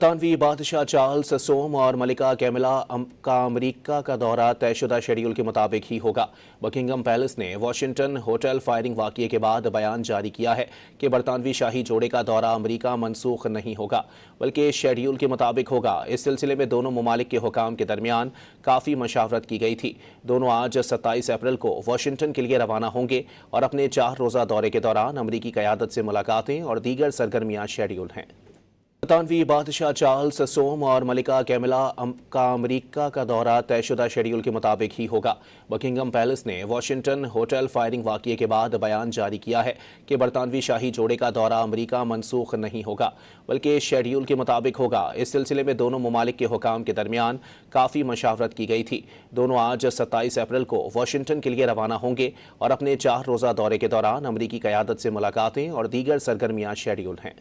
برطانوی بادشاہ چارلس سوم اور ملکہ کیملا کا امریکہ کا دورہ طے شدہ شیڈول کے مطابق ہی ہوگا۔ بکنگھم پیلس نے واشنگٹن ہوٹل فائرنگ واقعے کے بعد بیان جاری کیا ہے کہ برطانوی شاہی جوڑے کا دورہ امریکہ منسوخ نہیں ہوگا بلکہ شیڈول کے مطابق ہوگا۔ اس سلسلے میں دونوں ممالک کے حکام کے درمیان کافی مشاورت کی گئی تھی۔ دونوں آج 27 اپریل کو واشنگٹن کے لیے روانہ ہوں گے اور اپنے 4 روزہ دورے کے دوران امریکی قیادت سے ملاقاتیں اور دیگر سرگرمیاں شیڈول ہیں۔ برطانوی بادشاہ چارلس سوم اور ملکہ کیملا کا امریکہ کا دورہ طے شدہ شیڈول کے مطابق ہی ہوگا۔ بکنگھم پیلس نے واشنگٹن ہوٹل فائرنگ واقعے کے بعد بیان جاری کیا ہے کہ برطانوی شاہی جوڑے کا دورہ امریکہ منسوخ نہیں ہوگا بلکہ شیڈول کے مطابق ہوگا۔ اس سلسلے میں دونوں ممالک کے حکام کے درمیان کافی مشاورت کی گئی تھی۔ دونوں آج 27 اپریل کو واشنگٹن کے لیے روانہ ہوں گے اور اپنے 4 روزہ دورے کے دوران امریکی قیادت سے ملاقاتیں اور دیگر سرگرمیاں شیڈول ہیں۔